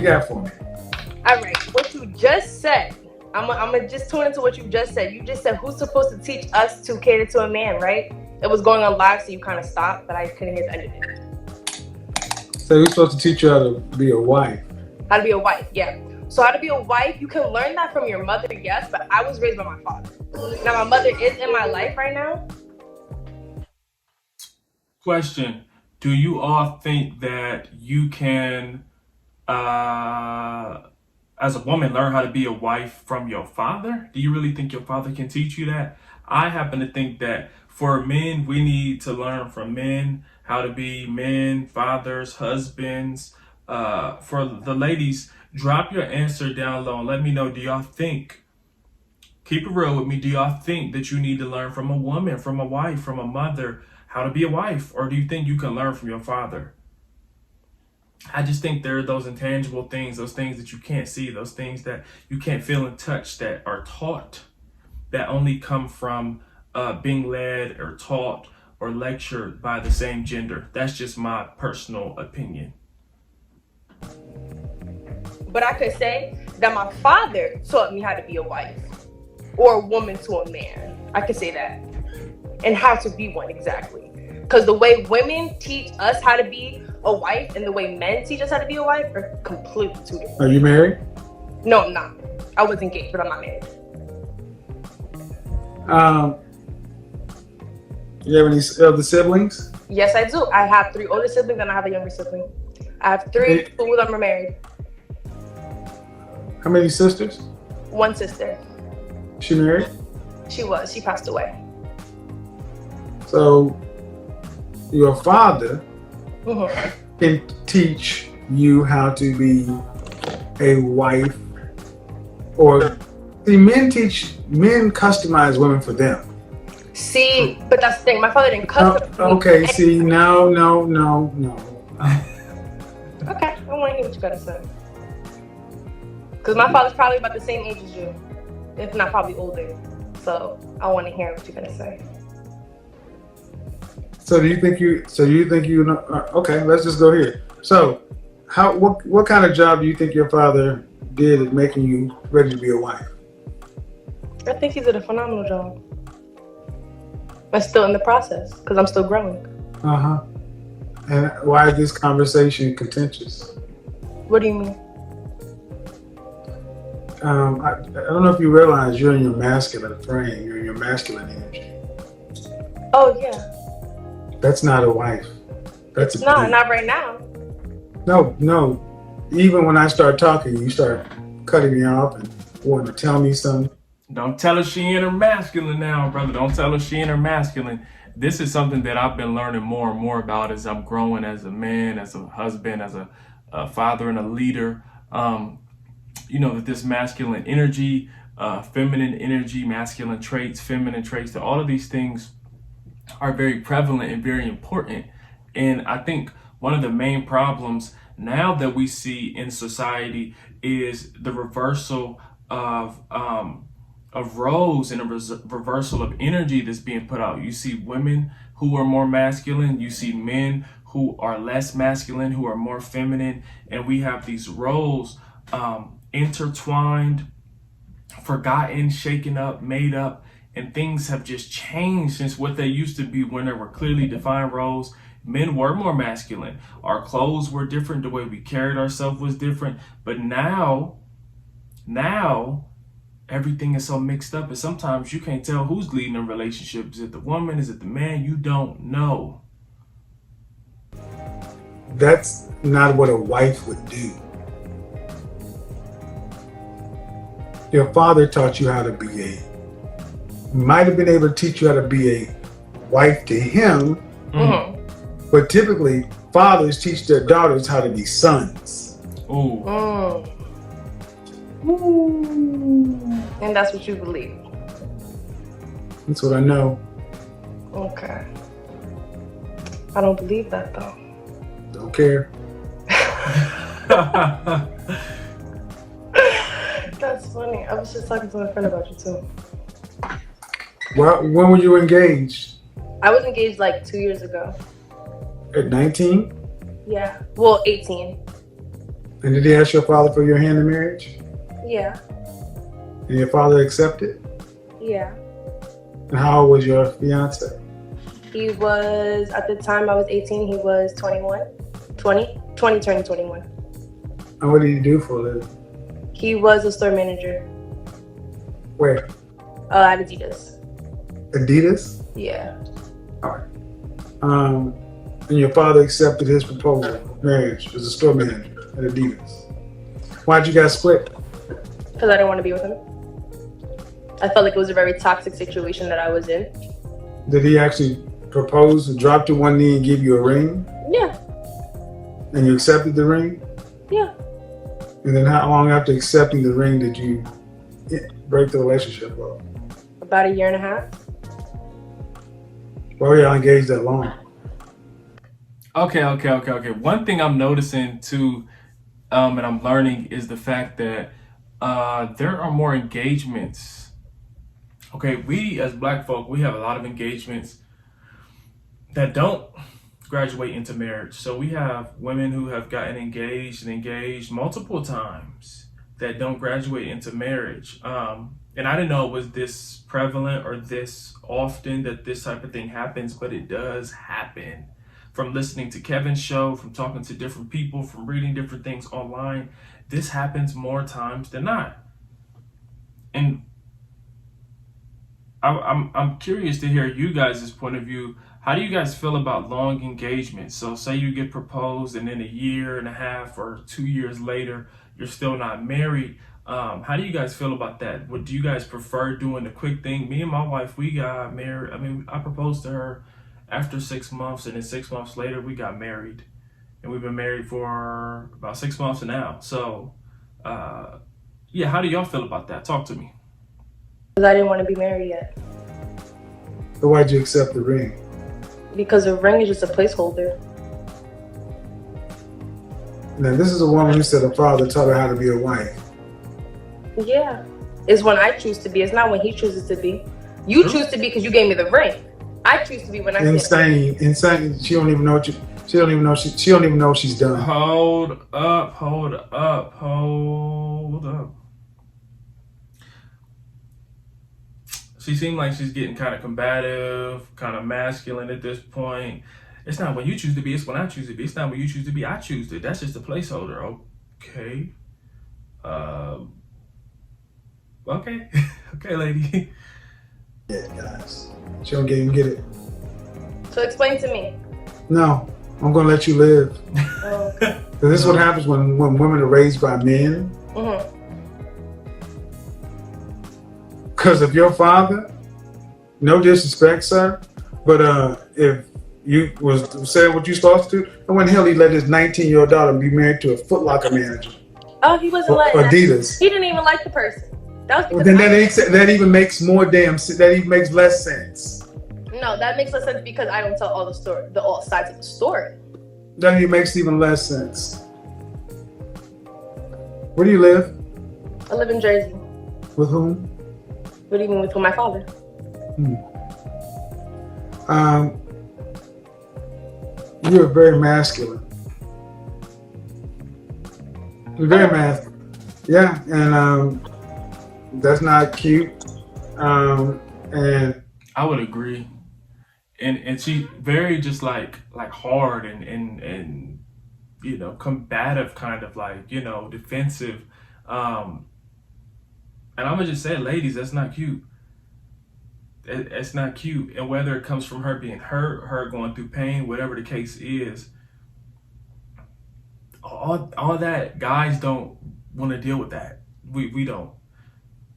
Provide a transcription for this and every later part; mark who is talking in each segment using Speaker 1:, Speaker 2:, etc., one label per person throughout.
Speaker 1: got for me?
Speaker 2: All right, what you just said. I'm gonna just tune into what you just said. You just said who's supposed to teach us to cater to a man, right? It was going on live, so you kind of stopped, but I couldn't hear the end of it.
Speaker 1: So who's supposed to teach you how to be a wife?
Speaker 2: How to be a wife, yeah. So how to be a wife, you can learn that from your mother, yes, but I was raised by my father. Now my mother is in my life right now.
Speaker 3: Question: do you all think that you can, as a woman, learn how to be a wife from your father? Do you really think your father can teach you that? I happen to think that for men, we need to learn from men how to be men, fathers, husbands. For the ladies, drop your answer down low and let me know, do y'all think, keep it real with me, do y'all think that you need to learn from a woman, from a wife, from a mother, how to be a wife? Or do you think you can learn from your father? I just think there are those intangible things, those things that you can't see, those things that you can't feel and touch that are taught, that only come from being led or taught or lectured by the same gender. That's just my personal opinion.
Speaker 2: But I could say that my father taught me how to be a wife or a woman to a man. I could say that. And how to be one, exactly. Because the way women teach us how to be a wife and the way men teach us how to be a wife are completely two different.
Speaker 1: Are you married?
Speaker 2: No, I'm not. I was engaged, but I'm not married.
Speaker 1: You have any other siblings?
Speaker 2: Yes, I do. I have 3 older siblings and I have a younger sibling. I have 3, 2 of them are married.
Speaker 1: How many sisters?
Speaker 2: 1 sister.
Speaker 1: She married?
Speaker 2: She passed away.
Speaker 1: So your father
Speaker 2: Mm-hmm.
Speaker 1: can teach you how to be a wife, or see, men customize women for them.
Speaker 2: See, but that's the thing. My father didn't customize.
Speaker 1: Okay, see, no.
Speaker 2: Okay, I want to hear what you gotta say. Because my father's probably about the same age as you, if not probably older. So I want to hear what you're gonna say.
Speaker 1: So do you think you know? Okay, let's just go here. So, what kind of job do you think your father did at making you ready to be a wife?
Speaker 2: I think he did a phenomenal job. I'm still in the process because I'm still growing.
Speaker 1: And why is this conversation contentious?
Speaker 2: What do you mean?
Speaker 1: I don't know if you realize you're in your masculine frame. You're in your masculine energy.
Speaker 2: Oh yeah.
Speaker 1: That's not a wife. That's
Speaker 2: it's not right now.
Speaker 1: No. Even when I start talking, you start cutting me off and wanting to tell me something.
Speaker 3: Don't tell her she in her masculine now, brother. Don't tell her she in her masculine. This is something that I've been learning more and more about as I'm growing as a man, as a husband, as a father and a leader. That this masculine energy, feminine energy, masculine traits, feminine traits, that all of these things are very prevalent and very important. And I think one of the main problems now that we see in society is the reversal of roles and a reversal of energy that's being put out. You see women who are more masculine, you see men who are less masculine, who are more feminine, and we have these roles intertwined, forgotten, shaken up, made up, and things have just changed since what they used to be when there were clearly defined roles. Men were more masculine. Our clothes were different. The way we carried ourselves was different. But now everything is so mixed up, and sometimes you can't tell who's leading a relationship. Is it the woman? Is it the man? You don't know.
Speaker 1: That's not what a wife would do. Your father taught you how to be might have been able to teach you how to be a wife to him, but typically fathers teach their daughters how to be sons.
Speaker 3: Ooh.
Speaker 2: And that's what you believe?
Speaker 1: That's what I know.
Speaker 2: Okay. I don't believe that though.
Speaker 1: Don't care.
Speaker 2: That's funny. I was just talking to my friend about you too.
Speaker 1: Well, when were you engaged?
Speaker 2: I was engaged like 2 years ago.
Speaker 1: At 19?
Speaker 2: Yeah. Well, 18.
Speaker 1: And did he ask your father for your hand in marriage?
Speaker 2: Yeah.
Speaker 1: And your father accepted?
Speaker 2: Yeah.
Speaker 1: And how old was your fiance?
Speaker 2: He was, at the time I was 18, he was 21. 20 turning 21.
Speaker 1: And what did he do for a living?
Speaker 2: He was a store manager
Speaker 1: Where?
Speaker 2: at Adidas.
Speaker 1: Adidas?
Speaker 2: Yeah.
Speaker 1: All right. And your father accepted his proposal of marriage as a store manager at Adidas. Why'd you guys split?
Speaker 2: Because I didn't want to be with him. I felt like it was a very toxic situation that I was in.
Speaker 1: Did he actually propose and drop to one knee and give you a ring?
Speaker 2: Yeah.
Speaker 1: And you accepted the ring?
Speaker 2: Yeah.
Speaker 1: And then how long after accepting the ring did you break the relationship up?
Speaker 2: About a year and a half.
Speaker 1: Why were y'all engaged that long?
Speaker 3: Okay. One thing I'm noticing too, and I'm learning is the fact that there are more engagements. Okay, we as Black folk, we have a lot of engagements that don't graduate into marriage. So we have women who have gotten engaged multiple times that don't graduate into marriage. And I didn't know it was this prevalent or this often that this type of thing happens, but it does happen. From listening to Kevin's show, from talking to different people, from reading different things online, this happens more times than not. And I'm curious to hear you guys' point of view. How do you guys feel about long engagements? So say you get proposed and then a year and a half or 2 years later, you're still not married. How do you guys feel about that? Do you guys prefer doing the quick thing? Me and my wife, we got married. I mean, I proposed to her after 6 months, and then 6 months later, we got married. And we've been married for about 6 months now. So, yeah, how do y'all feel about that? Talk to me.
Speaker 2: Because I didn't want to be married yet.
Speaker 1: So why'd you accept the ring?
Speaker 2: Because a ring is just a placeholder.
Speaker 1: Now, this is a woman who said her father taught her how to be a wife.
Speaker 2: Yeah. It's when I choose to be. It's not when he chooses to be. You choose to be because you gave me the ring. I choose to be when I say
Speaker 1: Insane. She don't even know what she don't even know she don't even know what she's done.
Speaker 3: Hold up. She seemed like she's getting kind of combative, kind of masculine at this point. It's not when you choose to be, it's when I choose to be. It's not when you choose to be, I choose to. That's just a placeholder. Okay. Okay. Okay, lady.
Speaker 1: Yeah, guys. She don't even get it.
Speaker 2: So explain to me.
Speaker 1: No, I'm gonna let you live.
Speaker 2: Oh.
Speaker 1: This is what happens when women are raised by men.
Speaker 2: Mm-hmm.
Speaker 1: Because of your father, no disrespect, sir, but if you was saying what you're supposed to do, and when hell he let his 19-year-old daughter be married to a Foot Locker manager?
Speaker 2: Oh, he wasn't like
Speaker 1: Adidas.
Speaker 2: He didn't even like the person. That was
Speaker 1: Well, then that even makes more that even makes less sense.
Speaker 2: No, that makes less sense because I don't tell all all sides of the story.
Speaker 1: That even makes even less sense. Where do you live?
Speaker 2: I live in Jersey.
Speaker 1: With whom?
Speaker 2: What do you mean with my father?
Speaker 1: You're very masculine. You're very masculine. Yeah, and that's not cute. And
Speaker 3: I would agree. And she very just like hard and you know, combative, kind of like, you know, defensive. And I'm gonna just say, ladies, that's not cute. It's not cute. And whether it comes from her being hurt, her going through pain, whatever the case is, all that, guys don't want to deal with that. We don't.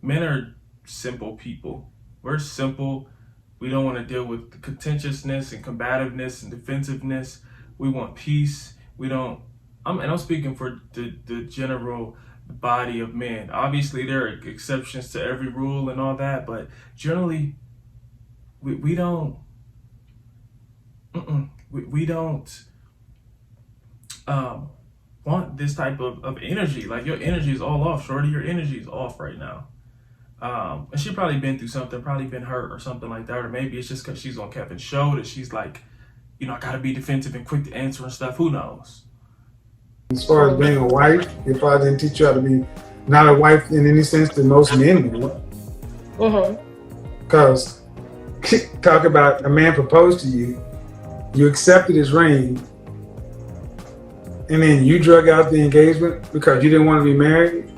Speaker 3: Men are simple people. We're simple. We don't want to deal with the contentiousness and combativeness and defensiveness. We want peace. We don't. I'm speaking for the general body of men. Obviously, there are exceptions to every rule and all that, but generally, we don't. We don't want this type of energy. Like, your energy is all off, shorty. Your energy is off right now. And she probably been through something, probably been hurt or something like that, or maybe it's just because she's on Kevin's show that she's like, you know, I gotta be defensive and quick to answer and stuff. Who knows?
Speaker 1: As far as being a wife, your father didn't teach you how to be not a wife in any sense that most men would. Because talk about a man proposed to you, you accepted his ring, and then you drug out the engagement because you didn't want to be married.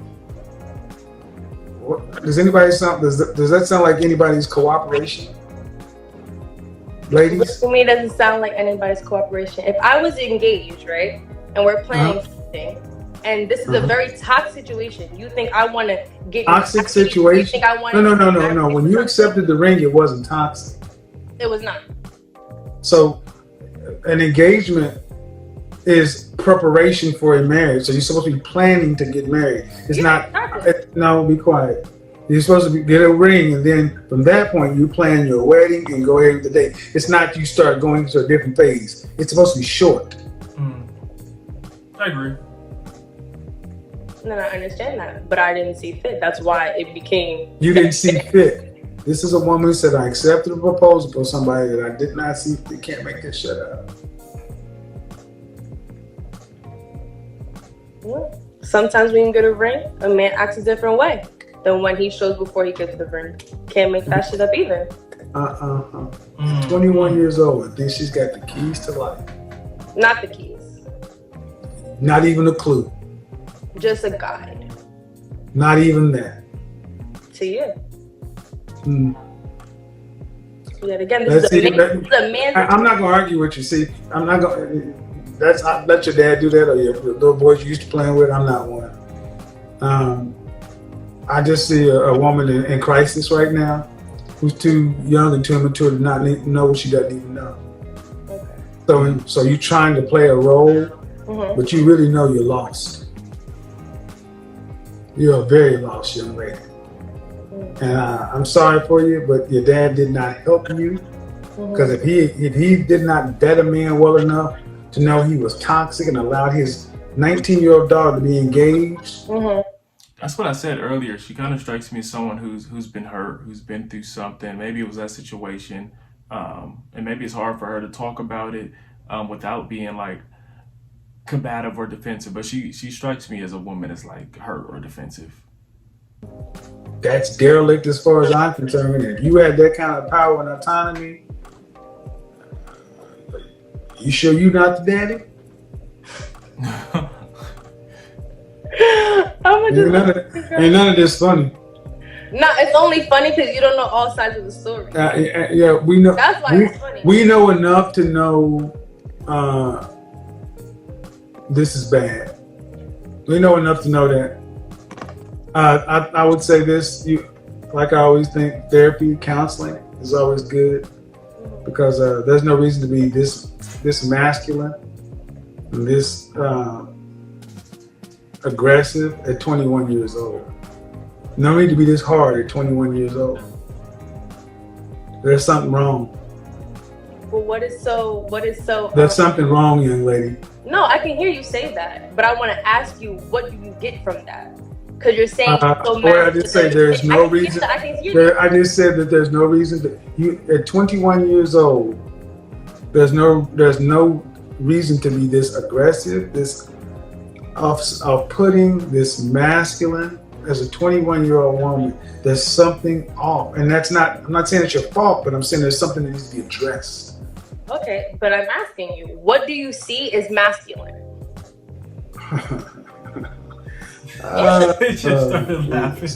Speaker 1: Does anybody sound? Does that sound like anybody's cooperation, ladies?
Speaker 2: To me, it doesn't sound like anybody's cooperation. If I was engaged, right, and we're planning something, and this is a very toxic situation, you think I want to get
Speaker 1: toxic situation?
Speaker 2: You think I want
Speaker 1: No. When you accepted the ring, it wasn't toxic.
Speaker 2: It was not.
Speaker 1: So, an engagement is preparation for a marriage. So you're supposed to be planning to get married. It's not. No, be quiet. You're supposed to get a ring, and then from that point, you plan your wedding and go ahead with the date. It's not you start going to a different phase. It's supposed to be short.
Speaker 3: I agree.
Speaker 2: No, I understand that, but I didn't see fit. That's why it became.
Speaker 1: You didn't see fit. This is a woman who said, I accepted a proposal for somebody that I did not see. They can't make this shit up.
Speaker 2: Sometimes when you get a ring, a man acts a different way than when he shows before he gets the ring. Can't make that shit up either.
Speaker 1: 21 years old. I think she's got the keys to life.
Speaker 2: Not the keys.
Speaker 1: Not even a clue.
Speaker 2: Just a guide.
Speaker 1: Not even that.
Speaker 2: To you. Yet again,
Speaker 1: this
Speaker 2: is a man.
Speaker 1: I'm not gonna argue with you. See, I'm not gonna. I let your dad do that, or your little boys you used to playing with. I'm not one. I just see a woman in crisis right now, who's too young and too immature to not know what she doesn't even know. Okay. So you're trying to play a role, but you really know you're lost. You're a very lost young lady. And I'm sorry for you, but your dad did not help you, because if he did not vet a man well enough to know he was toxic and allowed his 19-year-old daughter to be engaged.
Speaker 3: That's what I said earlier. She kind of strikes me as someone who's been hurt, who's been through something. Maybe it was that situation, and maybe it's hard for her to talk about it without being like combative or defensive. But she strikes me as a woman that's like hurt or defensive.
Speaker 1: That's derelict as far as I'm concerned. If you had that kind of power and autonomy, you sure you not the daddy? Ain't none of this funny.
Speaker 2: No, it's only funny because you don't know all sides of the story.
Speaker 1: Yeah, we know.
Speaker 2: That's why it's funny.
Speaker 1: We know enough to know this is bad. We know enough to know that. I would say this, like I always think, therapy, counseling is always good, because there's no reason to be this masculine and this aggressive at 21 years old. No need to be this hard at 21 years old. There's something wrong.
Speaker 2: But what is so?
Speaker 1: There's something wrong, young lady.
Speaker 2: No, I can hear you say that, but I want to ask you, what do you get from that? Because you're saying
Speaker 1: I just say there's no reason. I just said that there's no reason to. You at 21 years old, there's no reason to be this aggressive, this off-putting, this masculine. As a 21-year-old woman, there's something off, and that's not. I'm not saying it's your fault, but I'm saying there's something that needs to be addressed.
Speaker 2: Okay, but I'm asking you, what do you see as masculine?
Speaker 3: They just started laughing.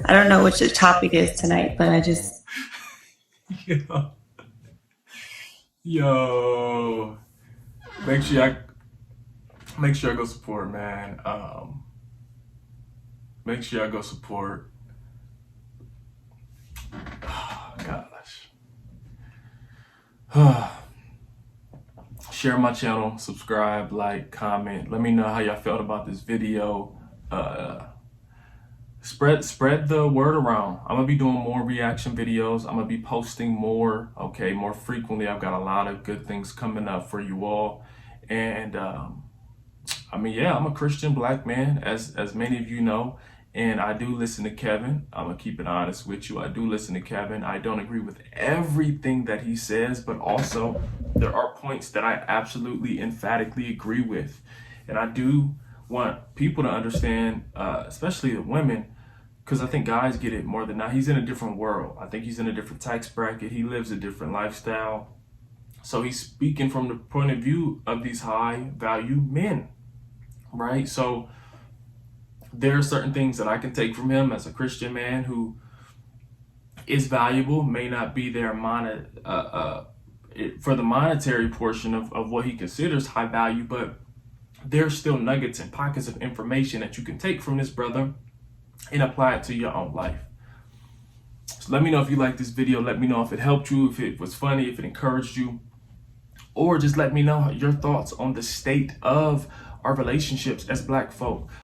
Speaker 4: I don't know what your topic is tonight, but I just.
Speaker 3: Yo. Make sure I go support, man. Make sure I go support. Oh, gosh. Share my channel, subscribe, like, comment. Let me know how y'all felt about this video. Spread the word around. I'm gonna be doing more reaction videos. I'm gonna be posting more frequently. I've got a lot of good things coming up for you all. And I'm a Christian black man, as many of you know, And I do listen to Kevin. I'm going to keep it honest with you. I do listen to Kevin. I don't agree with everything that he says, but also there are points that I absolutely emphatically agree with. And I do want people to understand, especially the women, because I think guys get it more than not. He's in a different world. I think he's in a different tax bracket. He lives a different lifestyle. So he's speaking from the point of view of these high value men, right? So there are certain things that I can take from him as a Christian man who is valuable, may not be there for the monetary portion of what he considers high value, but there's still nuggets and pockets of information that you can take from this brother and apply it to your own life. So let me know if you like this video. Let me know if it helped you, if it was funny, if it encouraged you, or just let me know your thoughts on the state of our relationships as Black folk.